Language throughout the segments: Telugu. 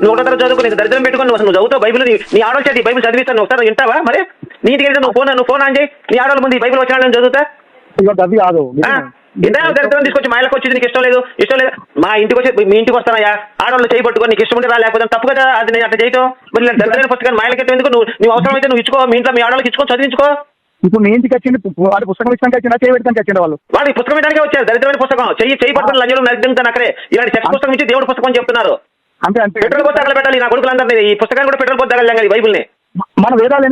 నువ్వు ఒకటో తరగతి చదువుకో, నీకు దరిద్రం పెట్టుకుని నువ్వు చదువుతావు బైబిల్, నీ ఆడవాళ్ళు చేతి బైబిల్ చదివిస్తాను ఒకసారి వింటావా? మరి నీ ఇంటికి వెళ్తే నువ్వు ఫోన్ ఆన్ చేయి, నీ ఆడవాళ్ళ ముందు ఈ బైబిల్ వచ్చిన చదువుతా. అది కాదు దరిద్రం తీసుకొచ్చి మా ఇళ్ళకి వచ్చి నీకు ఇష్టం లేదు మా ఇంటికి వచ్చి మీ ఇంటికి వస్తానయ్యా ఆడవాళ్ళు చేయి పట్టుకొని నీకు ఇష్టం ఉంటే రా, లేకపోతే తప్పు కదా అది నేను అట్లా చేయటం. మరి దరిద్రమైన పుస్తకాన్ని మా ఇళ్ళకి ఎందుకు? నువ్వు అవసరం అయితే నువ్వు ఇచ్చుకో, మీ ఇంట్లో మీ ఆడవాళ్ళకి ఇచ్చుకో, చదివించుకో. ఇప్పుడు నీ ఇంటికి వచ్చింది వాడి పుస్తకం ఇచ్చాక వచ్చినా చేయి పెడతానికి వచ్చింది వాళ్ళు పుస్తకం ఇవ్వడానికి వచ్చారు. దరిద్రమైన పుస్తకం చేయి పట్టుకుని లంజలు నరిద్దాను అక్కడే. ఇలాంటి సెక్స్ పుస్తకం ఇచ్చి దేవుడి పుస్తకం చెప్తున్నారు. అంతే అంతే పెట్రోల్ పోతే అక్కడ పెట్టాలి. నా కొడుకులందరినీ ఈ పుస్తకాన్ని కూడా పెట్రోల్ పోతే తగలి బైబిల్ని. మన వేదాలు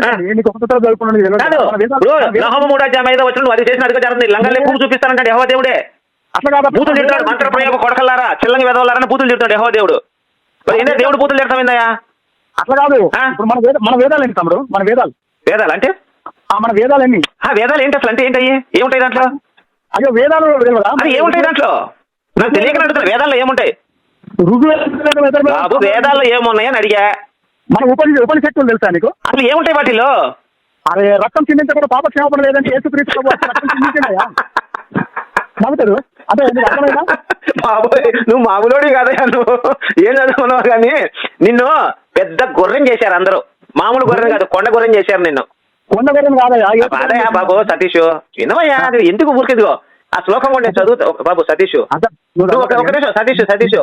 నహోము 3వ అధ్యాయం 5వ వచనం అది చేసిన అదిగా జరుగుతుంది. లంగలే పూజ చూపిస్తానంటే యెహోవా దేవుడే. అట్లా కాదు బూతులు తిడతాడు, మంత్ర ప్రయోగ కొడకల్లారా చెల్లంగి వెదవలారని బూతులు తిడతాడు యెహోవా దేవుడు. మరి ఏంటంటే దేవుడు బూతులు తిడతామైందయ్యా? అట్లా కాదు. ఇప్పుడు మన వేదాలు ఏంటి తమ్ముడు? మన వేదాలు అంటే మన వేదాలన్నీ వేదాలు ఏంటి అసలు? అంటే ఏంటయ్యి? ఏముంటాయి దాంట్లో? అయ్యో వేదాలు అది ఏముంటాయి దాంట్లో? నాకు తెలియక అడుగుతాను. వేదాల్లో ఏముంటాయి బాబు? వేదాల్లో ఏమున్నాయని అడిగా. మన ఉపనిషత్తులు తెలుసా నీకు? అసలు ఏముంటాయి వాటిల్లో? అరే రక్తం చిందించకుండా పాప క్షేమపడ లేదంటే యేసుక్రీస్తు రక్తం చిందించాయా? నమ్ముతారు అదే అర్థమైనా? బాబోయ్ నువ్వు మామూలుడి కాదయ్యా, నువ్వు ఏం చదువుకున్నావు కానీ నిన్ను పెద్ద గుర్రం చేశారు అందరూ. మామూలు గుర్రం కాదు, కొండ గుర్రం చేశారు నిన్ను. కొండ గుర్రం కాదయ్యా బాబు సతీష్ వినవయ్యా, ఎందుకు ఊరికేదిగో ఆ శ్లోకం కూడా నేను చదువుతా బాబు సతీష్. ఒక నిమిషం సతీష్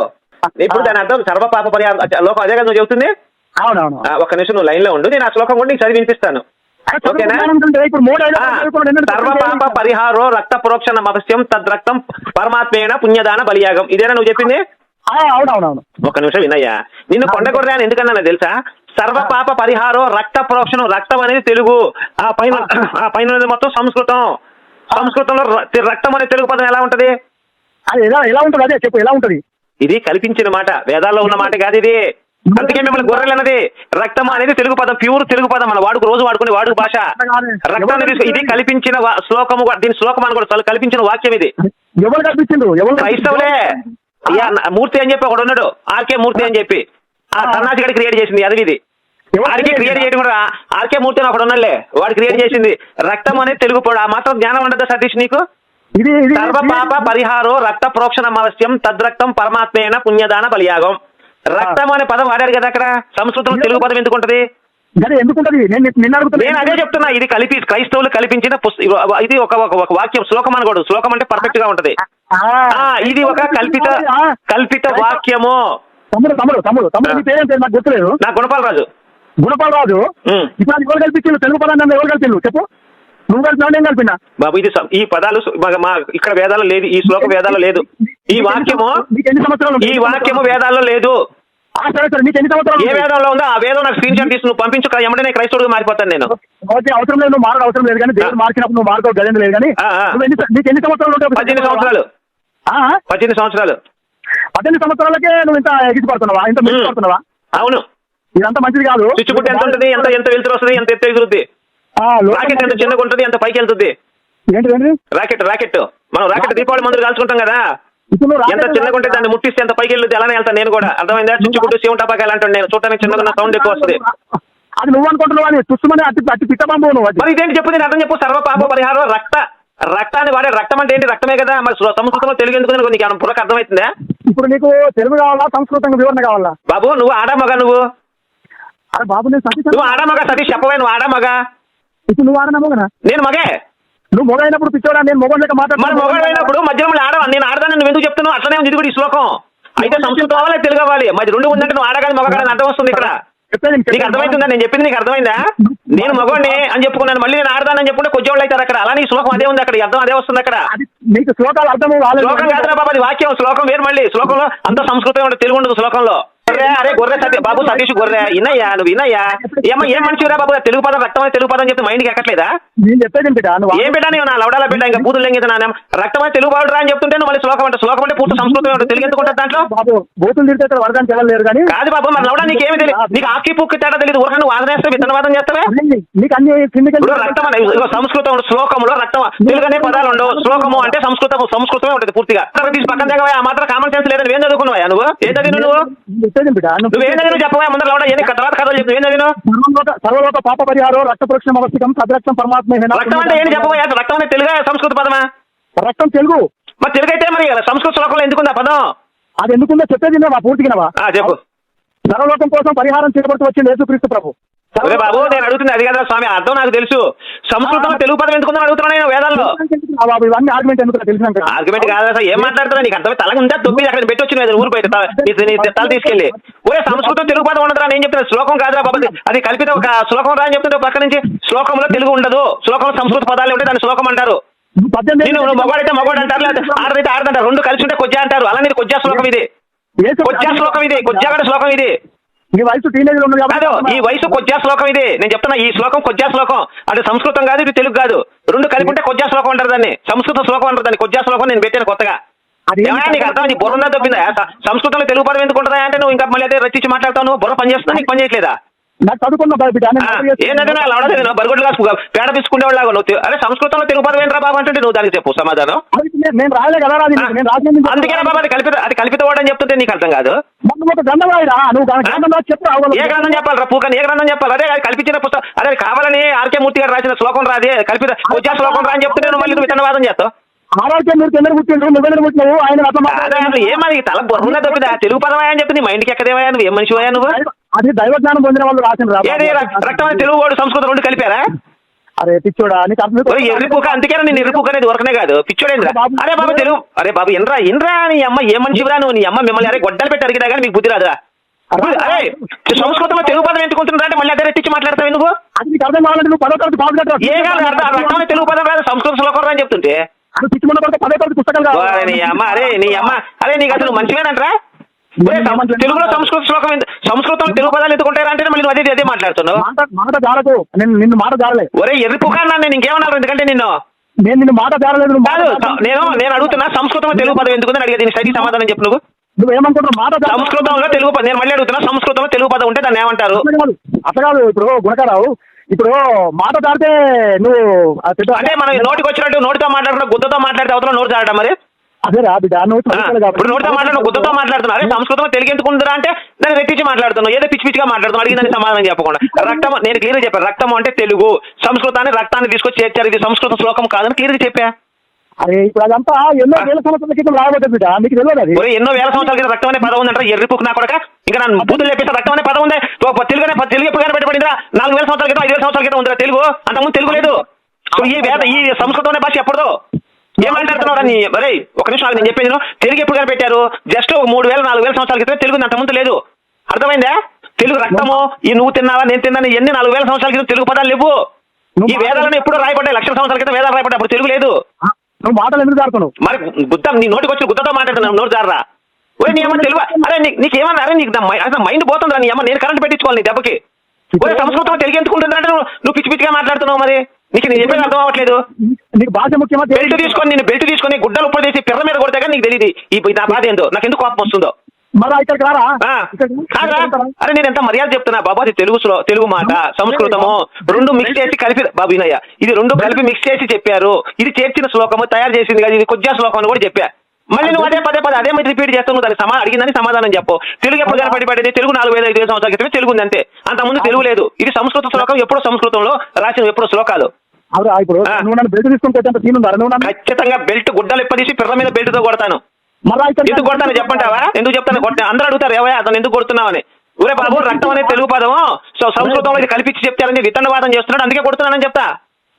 ఇప్పుడు దాని అర్థం సర్వ పాప పరిహారం లోకం అదే కదా నువ్వు చెబుతుంది? అవునవును. ఒక నిమిషం నువ్వు లైన్ లో ఉండు, నేను ఆ శ్లోకం కూడా నీకు చదివి వినిపిస్తాను. ఓకేనా? సర్వ పాప పరిహారో రక్త ప్రోక్షణ మత్స్యం తద్రక్తం పరమాత్మేణ పుణ్యదాన బలియాగం. ఇదేనా నువ్వు చెప్పింది? అవునవునవును. ఒక నిమిషం వినయ్యా, నిన్ను కొండగొర్రె అని ఎందుకన్నా తెలుసా? సర్వ పాప పరిహారో రక్త ప్రోక్షణం. రక్తం అనేది తెలుగు, ఆ పైన మొత్తం సంస్కృతం. సంస్కృతంలో రక్తం అనే తెలుగు పదం ఎలా ఉంటది? ఎలా ఉంటది? అదే చెప్పు, ఎలా ఉంటది? ఇది కల్పించిన మాట, వేదాల్లో ఉన్న మాట కాదు ఇది. అందుకే మిమ్మల్ని గొర్రెలు అన్నది. రక్తం అనేది తెలుగు పదం, ప్యూర్ తెలుగు పదం, మన రోజు వాడుకునే వాడుక భాష. రక్తం అనేది ఇది కల్పించిన శ్లోకము, దీని శ్లోకం అని కూడా కల్పించిన వాక్యం ఇది. ఎవరు కల్పించిండు? క్రైస్తవులే. మూర్తి అని చెప్పి ఒకడు ఉన్నాడు, ఆర్కే మూర్తి అని చెప్పి, ఆ సన్నాసి గడి క్రియేట్ చేసింది అది. ఇది ఆర్కే క్రియేట్ చేయడం కూడా ఆర్కే మూర్తి అని ఒకడు ఉన్నాడులే, వాడు క్రియేట్ చేసింది. రక్తం అనేది తెలుగు పడు. ఆ మాత్రం జ్ఞానం ఉండదా సతీష్ నీకు? సర్వ పాప పరిహారో రక్త ప్రోక్షణ అవశ్యం తద్రక్తం పరమాత్మేన పుణ్యదాన బలియాగం. రక్తం అనే పదం వాడారు కదా అక్కడ. సంస్కృతంలో తెలుగు పదం ఎందుకుంటది? నేను అదే చెప్తున్నా, ఇది క్రైస్తవులు కల్పించిన ఇది ఒక వాక్యం, శ్లోకం అనకూడదు. శ్లోకం అంటే పర్ఫెక్ట్ గా ఉంటది. ఇది ఒక కల్పిత వాక్యము. గుర్తులేదు నా గుణపాలరాజు. ఇప్పుడు అది ఎవరు కల్పించిండు? తెలుగు పదాన్ని ఎవరు కల్పిండు చెప్పు? నువ్వు కలిపినా నేను కలిపినా? బాబు ఇది ఈ పదాలు మా ఇక్కడ వేదాల్లో లేదు, ఈ శ్లోక వేదాల్లో లేదు, ఈ వాక్యము వేదాల్లో లేదు. ఏ వేదంలో ఉందో ఆ వేదం నాకు స్క్రీన్ షాట్ తీసి నువ్వు పంపించు, ఎమ్మడే క్రైస్తవుడిగా మారిపోతాను నేను. అవసరం లేదు, నువ్వు మారడం అవసరం లేదు కానీ దేవుడు మార్చినప్పుడు నువ్వు మారుతావు గజం లేదు కానీ. నీకు ఎన్ని సంవత్సరాలు ఉంటావు? 18 సంవత్సరాలు. 18 సంవత్సరాలు. 18 సంవత్సరాలకే నువ్వు ఇంత ఎగిసిపడుతున్నావా? ఇంత మిగిలిపడుతున్నావా? అవును. ఇదంతా మంచిది కాదు. చిచ్చుబుట్టి ఎంత ఉంటుంది, ఎంత వెళ్తురు వస్తుంది, ఎంత ఎత్తు ఎగురుద్ది. రాకెట్ ఎంత చిన్నగా ఉంటుంది, ఎంత పైకి వెళ్తుంది. ఏంటి రాకెట్ మనం రాకెట్ దీపావళి మందులు కాల్చుకుంటాం కదా, ఎంత చిన్నగా ఉంటే దాన్ని ముట్టిస్తే ఎంత పైకి వెళ్ళి అలానే వెళ్తాను నేను కూడా. అర్థమైందా? చుచ్చుబుట్టు శివం టపాకా అంటాను నేను. చూడటానికి చిన్నగా సౌండ్ ఎక్కువ వస్తుంది. అది నువ్వు అనుకుంటున్నావు అని తుస్సుమని అట్టి పిట్టబాంబు నువ్వు. మరి ఇదేంటి చెప్పు, నేను అర్థం చెప్పు. సర్వ పాప పరిహారం రక్తాన్ని వాడే. రక్తం అంటే ఏంటి? రక్తమే కదా. మరి సంస్కృతంలో తెలుగు ఎందుకు నీకు పురకు అర్థమవుతుందా? ఇప్పుడు నీకు తెలుగు కావాలా సంస్కృతంగా వివరణ కావాలా? బాబు నువ్వు ఆడా మగ? నువ్వు బాబు నువ్వు ఆడా మగ? సతీష్ చెప్పవే, నువ్వు ఆడా మగ? ఇప్పుడు నువ్వు ఆడనా మగనా? నేను మగే. నువ్వు మొగ అయినప్పుడు పిచ్చోడా? నేను మొగ లేక మాట్లాడు. మొగ అయినప్పుడు మధ్యలో నేను ఆడదాన్ని నువ్వు ఎందుకు చెప్తున్నావు? అట్లనే ఉంది కూడా ఈ శ్లోకం. అయితే సంస్కృతం కావాలి, తెలుగు కావాలి. మరి రెండు ఉందంటే నువ్వు ఆడగాని మొగ కాదని అర్థం వస్తుంది ఇక్కడ. నీకు అర్థమవుతుందా నేను చెప్పింది? నీకు అర్థమైందా? నేను మగవాడిని అని చెప్పుకున్నాను, మళ్ళీ నేను ఆడదానని చెప్పుకుంటే కొంచెం అవుతారు అక్కడ. అలానే ఈ శ్లోకం అదే ఉంది అక్కడ, అర్థం అదే వస్తుంది అక్కడ. నీకు శ్లోకాలు అర్థం శ్లోకం కాదురా బాబు, అది వాక్యం. శ్లోకం వేరు. మళ్ళీ శ్లోకంలో అంత సంస్కృతం ఉంటుంది, తెలుగు ఉండదు శ్లోకంలో. అరే గొర్రె బాబు సతీష్ గొర్రె వినయ్యా, నువ్వు వినయ్యా. ఏం మనిషిరా బాబు? తెలుగు పదం రక్తం అని తెలుగు పదం చెప్తే మైండ్కి ఎక్కట్లేదా? నేను చెప్పేది ఏం పెట్టా నేను నా లవడాల పెట్టా, ఇంకా బూతులు లెంగితే నాన్న. రక్తం అని తెలుగు బాగురా అని చెప్తుంటే నువ్వు మళ్ళీ శ్లోకం అంటే పూర్తి సంస్కృతం ఉంటుంది. తెలుగు ఎందుకు ఉంటుంది దాంట్లో? బూతులు తిరిగితే వరదానికి వెళ్ళలేరు కానీ. కాదు బాబు, మరి లవడా నీకేమి తెలియదు. నీకు ఆకి పుక్కి తేడా తెలియదు. ఊరక నువ్వు వాదన చేస్తావు, విత్తనవాదం చేస్తావే. నీకు అన్ని రక్తం అనే సంస్కృతం శ్లోకంలో రక్తం తెలుగు అనే పదాలు ఉండవు. శ్లోకము అంటే సంస్కృతమే ఉంటుంది పూర్తిగా. తీసి పక్కన దగ్గర ఆ మాత్రం కామన్ సెన్స్ లేదని ఏం చదువుకున్నావా నువ్వు? ఏం చదివి నువ్వేం చదివి చెప్పవా? ముందర లవడా ఏంది తర్వాత కథలు చెప్పి ఏం చదివిను? సర్వలోక పాప పరిహారం రక్త ప్రోక్షణ అవశ్యకం తద్రక్తం పరమాత్మ. రక్తం అంటే ఏంటి చెప్పవా? రక్తం అంటే తెలుగు సంస్కృత పదమా? రక్తం తెలుగు. మరి తెలుగు అయితే మరి సంస్కృత శ్లోకంలో ఎందుకుంది ఆ పదం? అది ఎందుకుందో చెప్పేది పూర్తిగా చెప్పు. సర్వలోకం కోసం పరిహారం చేయబడుతూ వచ్చింది యేసుక్రీస్తు ప్రభు. ఒరే బాబు నేను అడుగుతుంది అది కదా స్వామి, అర్థం నాకు తెలుసు. సంస్కృతంలో తెలుగు పదం ఎందుకుందని అడుగుతున్నా నేను వేదాల్లో. బాబు ఇవన్నీ ఆర్గ్యుమెంట్ ఎందుకు తెలిసినాక ఆర్గ్యుమెంట్ కాదు అసలు ఏం మాట్లాడుతున్నా నీకు అర్థం తల ఉందా తొప్పి అక్కడ పెట్టి వచ్చిన ఊరు బయట తల తీసుకెళ్ళి ఒరే సంస్కృతం తెలుగు పదం ఉండదురా నేను చెప్తున్నా. శ్లోకం కాదురా బాబు, అది కల్పిత ఒక శ్లోకం రా అని చెప్తుంటే పక్క నుంచి శ్లోకంలో తెలుగు ఉండదు, శ్లోకంలో సంస్కృత పదాలు ఉంటే దాన్ని శ్లోకం అంటారు. నేను మగవాడైతే మగవాడు అంటారు, లేదా ఆడదైతే ఆడదంటారు, రెండు కలిసి ఉంటే కొజ్జా అంటారు. అలా నేను కొజ్జా శ్లోకం ఇది, కొజ్జా శ్లోకం ఇది, కొజ్జాగడ శ్లోకం ఇది. ఈ వయసు టీనేజ్ లో కాదు, ఈ వయసు కొజ్జా శ్లోకం ఇది. నేను చెప్తున్నా ఈ శ్లోకం కొజ్జా శ్లోకం, అంటే సంస్కృతం కాదు ఇది తెలుగు కాదు, రెండు కలిపి ఉంటే కొజ్జా శ్లోకం అంటారు దాన్ని. సంస్కృత శ్లోకం అంటారు దాన్ని, కొజ్జా శ్లోకం నేను పెట్టాను కొత్తగా. ఏమైనా నీకు అర్థం నీ బుర్ర తప్పిందా? సంస్కృతంలో తెలుగు పదం ఎందుకు ఉంటుందా అంటే నువ్వు ఇంకా మళ్ళీ అదే రచించి మాట్లాడతావు. నువ్వు బుర్ర పని చేస్తున్నా, నీకు పని చేయట్లేదా? నాకు చదువుకున్నా ఏంటంటే అలా బరుగుడుగా పేడ తీసుకునే వాళ్ళగా నువ్వు అరే సంస్కృతంలో తెలుగు పదం ఏంట్రా బాబు అంటే నువ్వు దానికి చెప్పు సమాధానం. నేను రాయలే కదా, అందుకేనా బాబు అది కల్పిత వాడు అని చెప్తుంటే నీకు అర్థం కాదు. గ్రంథం రాయరా నువ్వు చెప్పు. ఏ గ్రంథం చెప్పాలి రా పూకని, ఏ గ్రంథం చెప్పాలి? అదే అది కల్పించిన పుస్తకం, అదే కావాలని ఆర్కే మూర్తి గారు రాసిన శ్లోకం రాదే కల్పిత కొజ్జా శ్లోకం రా అని చెప్తుంటే నువ్వు మళ్ళీ నువ్వు విత్తనవాదం చేస్తావు. ఆరోగ్యం మీరు కింద కూర్చుంటారు, నువ్వు కూర్చున్నావు ఆయన అసలు ఏమది తల బొర్రుగా తప్పిదా తెలుగు పదమా అని చెప్పి నీ మైండ్కి ఎక్కదేవా? నువ్వు ఏం మనిషివా నువ్వు? అది దైవ జ్ఞానం పొందిన వాళ్ళు రాసిన ఏది రక్తం అని తెలుగు వాడు సంస్కృతం రెండు కలిపారా? అరే పిచ్చోడా నీకు అర్థం ఎర్రిపూక, అందుకేనా నేను ఎర్రిపూక అనేది వరకనే కాదు పిచ్చోడేంద్రా. అరే బాబు తెలుగు, అరే బాబు ఎన్రా నీ అమ్మ ఏ మనిషిరా నువ్వు? నీ అమ్మ మిమ్మల్ని అరే గొడ్డలు పెట్టి అడిగినా కానీ మీకు బుద్ధి రాదురా. అరే సంస్కృతంలో తెలుగు పదం ఎందుకుంటుందా అంటే మళ్ళీ అదే రెట్టించి మాట్లాడతావు నువ్వు. అది నీకు అర్థం కావాలంటే నువ్వు 10వ తరగతి పాస్ కట్టావు. ఏ కాదు రక్తం అని తెలుగు పదం రాదు, సంస్కృత శ్లోకం రా అని చెప్తుంటే పిచ్చి 10వ తరగతి పుస్తకాలు నీ అమ్మ అరే నీ అమ్మ అరే నీకు అసలు మంచివేనంటరా? తెలుగులో సంస్కృత శ్లోకం సంస్కృతంలో తెలుగు పదాలు ఎందుకుంటారా అంటే మళ్ళీ నువ్వు అదే మాట్లాడుతున్నావు. మాట జారదు, నేను నిన్ను మాట జారలే. ఒరే ఎర్రిపుక అన్నా నేను ఇంకేమన్నా ఎందుకంటే నేను నిన్ను మాట జారలేదు. కాదు నేను అడుగుతున్నా సంస్కృతంలో తెలుగు పదం ఎందుకుందని అడిగా, దీనికి సరి సమాధానం చెప్పు నువ్వు. నువ్వేమనుకుంటున్నావు మాట సంస్కృతంలో తెలుగు పదం నేను మళ్ళీ అడుగుతున్నా సంస్కృతంలో తెలుగు పదం ఉంటే దాన్ని ఏమంటారు? అట్లా కాదు. ఇప్పుడు గుణకారావు ఇప్పుడు మాట జారితే నువ్వు అంటే మనం నోటికి వచ్చినట్టు నోటితో మాట్లాడుతున్నా గుద్దతో మాట్లాడితే అవతల నోటు జారడం మరి అదే రా బిడ్డ నువ్వు ఇప్పుడు నోటితో మాట్లాడుతున్నా గుద్దతో మాట్లాడుతున్నా. అరే సంస్కృతం తెలుగు ఎందుకు ఉందిరా అంటే దాన్ని రెట్టించి మాట్లాడుతున్నావు, ఏదో పిచ్చి పిచ్చిగా మాట్లాడుతున్నావు. అడిగిందని సమాధానం చెప్పకుండా రక్తం నేను క్లియర్గా చెప్పాను. రక్తం అంటే తెలుగు, సంస్కృతాన్ని రక్తాన్ని తీసుకొచ్చి చేర్చారు, ఇది సంస్కృత శ్లోకం కాదని క్లియర్గా చెప్పా. అరే ఇప్పుడు అదంతా ఎన్నో వేల సంవత్సరాల క్రితం రాబోతుంది బిడ్డ, మీకు తెలియదు అది. ఎన్నో వేల సంవత్సరాల క్రితం రక్తం అనే పదం ఉందంటే ఎర్రిపుకు నా కొడక ఇంకా నన్ను బూతులు చెప్పేసి రక్తం అనే పదం ఉంది. తెలుగు ఎప్పుడు కనబెట్టబడిందిరా? 4000 సంవత్సరాల క్రితం 5000 సంవత్సరాల క్రితం ఉందిరా తెలుగు, అంతకుముందు తెలుగు లేదు. ఈ సంస్కృతం అనే భాష ఎప్పుడో ఏం మాట్లాడుతున్నావు నీ? అరే ఒక నిమిషం నేను చెప్పేది తెలుగు ఎప్పుడు కనిపెట్టారు? జస్ట్ 3000-4000 సంవత్సరాల క్రితం తెలుగు అంతకుముందు లేదు. అర్థమైందా? తెలుగు రక్తము ఈ నువ్వు తిన్నావా నేను తిన్నాను ఎన్ని 4000 సంవత్సరాల క్రితం తెలుగు పదాలు లేవు. ఈ వేదాలను ఎప్పుడో రాయబడ్డాయి, లక్షల సంవత్సరాల క్రితం వేదాలు రాయబడ్డాయి, అప్పుడు తెలుగు లేదు. నువ్వు మాటలు ఎందుకు జారుతున్నావు? మరి గుద్ద నీ నోటికి వచ్చి గుద్దతో మాట్లాడుతున్నావు, నోటు జారా. ఒరే నీ అమ్మ తెలుగు అరే నీకేమన్నా? అరే నీకు మైండ్ పోతుందా నీ అమ్మ? నేను కరెంట్ పెట్టించుకోవాలి నీ దెబ్బకి. ఒరే సంస్కృతం తెలుగు ఎందుకుంటుందంటే నువ్వు పిచ్చి పిచ్చిగా మాట్లాడుతున్నావు. మరి నీకు నేను చెప్పేది అర్థం అవ్వట్లేదు. నీకు భాష ముఖ్యమా? బెల్ట్ తీసుకొని గుడ్డలు ఉప్పుడు చేసి పిర్ర మీద కొడితే కానీ నీకు తెలియదు ఈ నా బాధ ఏందో, నాకు ఎందుకు కోపం వస్తుందో. మరి ఇక్కడికి రారా? అరే నేను ఎంత మర్యాద చెప్తున్నా బాబు. అది తెలుగు మాట సంస్కృతము రెండు మిక్స్ చేసి కలిపి బాబు వినయ్య, ఇది రెండు కలిపి మిక్స్ చేసి చెప్పారు. ఇది చేర్చిన శ్లోకము తయారు చేసింది కదా, ఇది కొజ్జా శ్లోకం అని కూడా చెప్పా. మళ్ళీ నువ్వు పదే అదే మరి రిపీట్ చేస్తావు. నువ్వు దానికి అడిగిందని సమాధానం చెప్పు. తెలుగు ఎప్పుడు కనపడి తెలుగు 4000-5000 సంవత్సరాల క్రితమే తెలుగు ఉంది అంతే, అంతకుముందు తెలుగు లేదు. ఇది సంస్కృత శ్లోకం, ఎప్పుడో సంస్కృతంలో రాసిన ఎప్పుడో శ్లోకాలు. ఇప్పుడు నువ్వు నన్ను బెల్ట్ తీసుకుంటే ఖచ్చితంగా బెల్ట్ గుడ్డలు ఎప్పదీసి పిర్ర మీద బెల్ట్ తో కొడతాను. ఎందుకు కొడతాను చెప్పంటావా? ఎందుకు చెప్తాను? అందరూ అడుగుతారు ఏవయ్యా అతను ఎందుకు కొడుతున్నావని. ఊరే బాబు రక్తం అనేది తెలుగు పదము, సో సంస్కృతంలో ఇది కల్పించి చెప్తారని విత్తనవాదం చేస్తున్నాడు, అందుకే కొడుతున్నానని చెప్తా.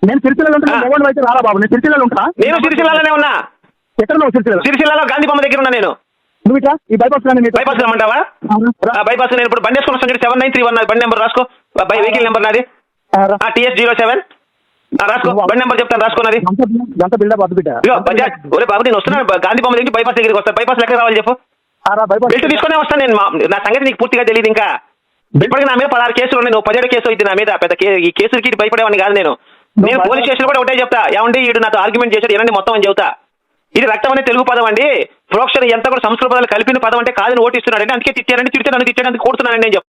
నేను సిరిసిల్లలో రారా బాబు? నేను సిరిసిల్లలో ఉంటా. నేను సిరిసిల్లాలోనే ఉన్నా. ఎక్కడ నువ్వు? సిరిసిల్లలో గాంధీ బొమ్మ దగ్గర ఉన్నా నేను. నువ్వు ఇట్లా ఈ బైపాస్ బైపాస్ రమ్మంటావా? బైపాస్ నేను ఇప్పుడు బండి వేసుకుని వస్తాను. 7931 బండి నెంబర్ రాసుకో, వెహికల్ నెంబర్ నాది TS07 రాసుకో. బండి నెంబర్ చెప్తాను రాసుకున్నది. ఒరే బాబు నేను వస్తున్నాను గాంధీ బొమ్మ దగ్గర బైపాస్ దగ్గరికి వస్తాను. బైపాస్ ఎక్కడ రావాలి చెప్పు? బెల్ట్ తీసుకునే వస్తాను నేను. నా సంగతి నీకు పూర్తిగా తెలియదు ఇంకా. ఇప్పటికీ నా మీద 16 కేసులు ఉన్నాయి. నువ్వు 17 కేసు అయితే నా మీద పెద్ద ఈ కేసులకి భయపడేవాడిని కాదు నేను. పోలీస్ స్టేషన్ కూడా ఒకటే చెప్తా, ఏమండి వీడు నాతో ఆర్గ్యుమెంట్ చేశాడు ఏనండి మొత్తం అని చెబుతా. ఇది రక్తం అనే తెలుగు పదం అండి, ప్రోక్షణ ఎంత కూడా సంస్కృత పదాలు కలిపిన పదం అంటే కాదని ఓటిస్తున్నాడంటే అందుకే తిట్టారంటే తిడితే నన్ను తిట్టాడు అందుకు కొడుతున్నానండి నేను చెప్తాను.